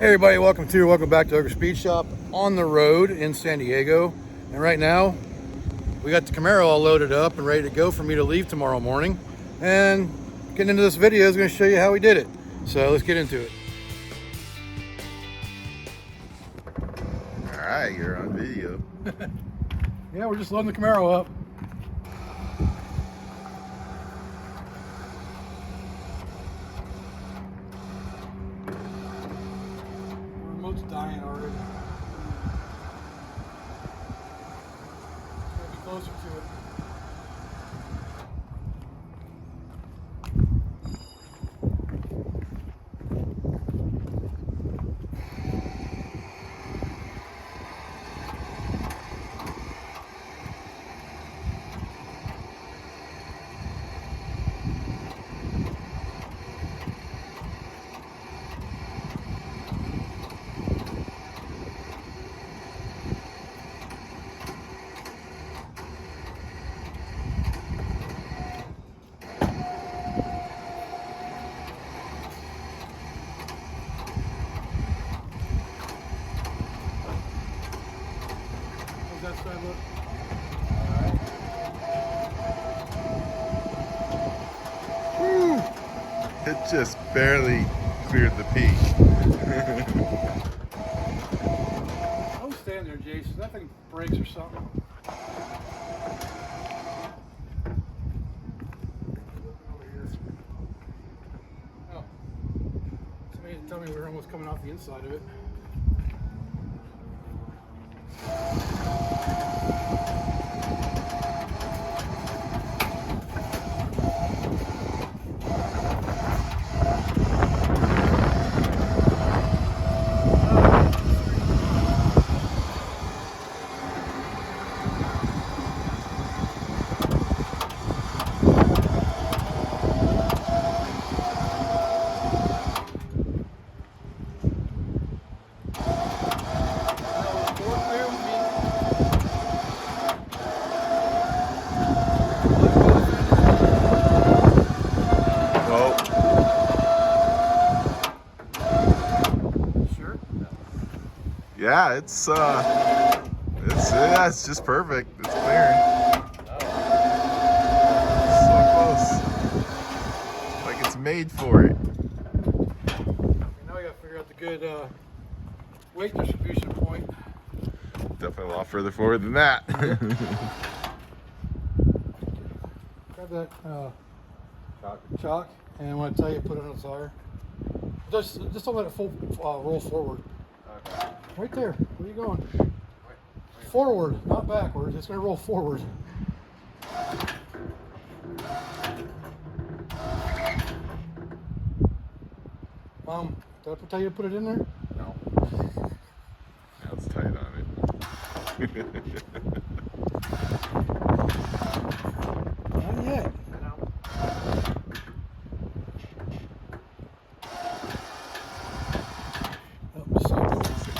Hey everybody, welcome back to Ogre Speed Shop on the road in San Diego. And right now, we got the Camaro all loaded up and ready to go for me to leave tomorrow morning. And getting into this video is going to show you how we did it. So let's get into it. All right, you're on video. Yeah, we're just loading the Camaro up. Remote's dying already. Gotta be closer to it. That side look. It just barely cleared the peak. Don't stand there, Jason. That thing breaks or something. Oh. Somebody didn't tell me we were almost coming off the inside of it. Yeah, it's just perfect. It's clearing. So close. Like it's made for it. Now we gotta figure out the good weight distribution point. Definitely a lot further forward than that. Grab that chalk, and I want to tell you, put it on the tire. Just don't let it full roll forward. Okay. Right there. Where are you going? Forward, not backwards. It's going to roll forward. Did I tell you to put it in there? No. Now it's tight on it. Not yet.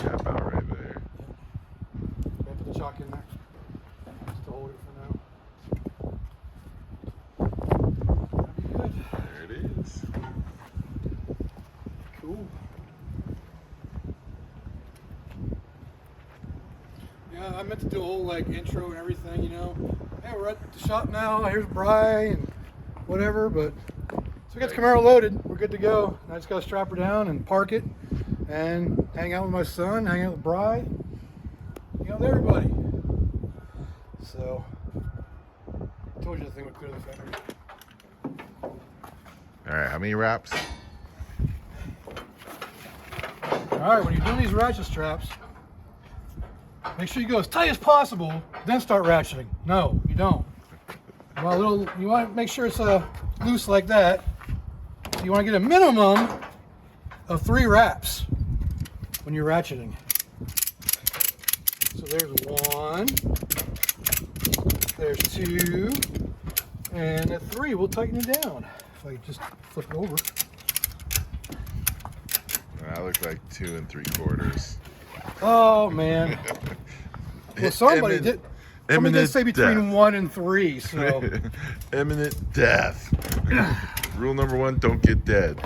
Gap out right there. Put the chalk in there. Just to hold it for now. That'd be good. There it is. Cool. Yeah, I meant to do a whole intro and everything, you know. Hey, we're at the shop now. Here's Bri and whatever, but so we got the Camaro loaded. We're good to go. I just gotta strap her down and park it and hang out with my son, hang out with Bri, hang out with everybody. So I told you the thing would clear the fender. All right, how many wraps? All right, when you're doing these ratchet straps, make sure you go as tight as possible, then start ratcheting. No, you don't. You want to make sure it's loose like that. So you want to get a minimum of 3 wraps when you're ratcheting. So there's 1, there's 2, and at 3 we'll tighten it down. If I just flip it over. That looks like 2 3/4. Oh man. Well, somebody did say between death. 1 and 3, so. Imminent death. Rule number 1, don't get dead.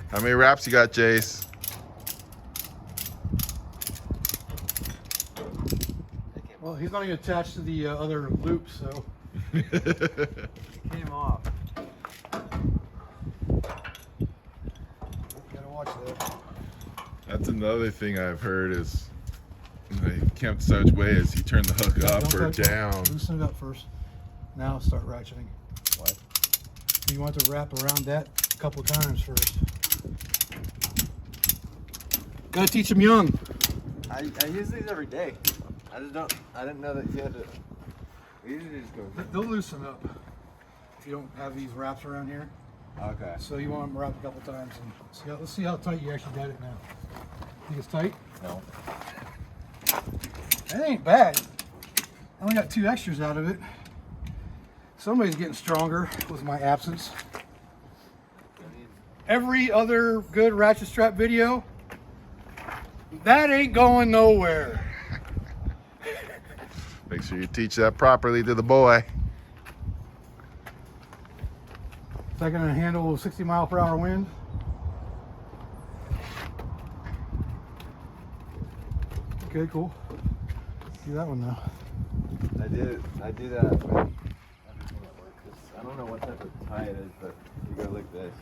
How many wraps you got, Jace? Well, he's not even attached to the other loop, so. It came off. Gotta watch that. That's another thing I've heard is they can't such way as you turn the hook up Don't or touch it. down. Loosen it up first. Now start ratcheting. What? You want to wrap around that a couple times first. Gotta teach them young. I use these every day. I didn't know that you had to. We usually just go. They'll loosen up if you don't have these wraps around here. Okay. So you want them wrapped a couple times and see let's see how tight you actually got it now. Think it's tight? No. It ain't bad. I only got 2 extras out of it. Somebody's getting stronger with my absence. Every other good ratchet strap video, that ain't going nowhere. Make sure you teach that properly to the boy. Is that gonna handle 60-mile-per-hour wind? Okay, cool. Do that one now. I do that with everything at work. I don't know what type of tie it is, but you go like this.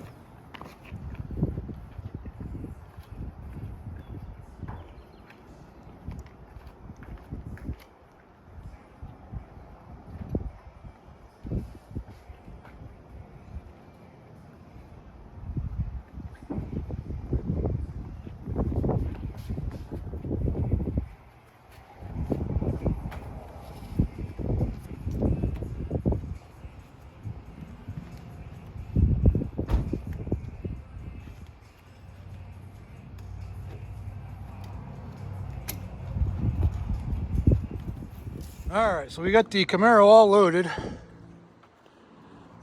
All right, so we got the Camaro all loaded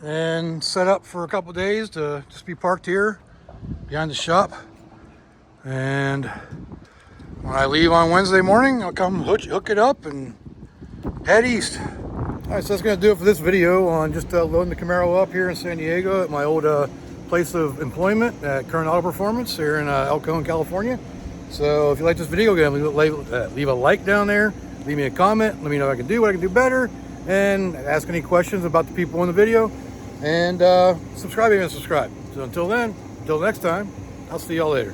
and set up for a couple days to just be parked here behind the shop. And when I leave on Wednesday morning, I'll come hook it up and head east. All right, so that's gonna do it for this video on just loading the Camaro up here in San Diego at my old place of employment at Current Auto Performance here in El Cajon, California. So if you like this video, again, leave a like down there. Leave me a comment, let me know what I can do better, and ask any questions about the people in the video, and subscribe if you haven't subscribed. So until then, until next time, I'll see y'all later.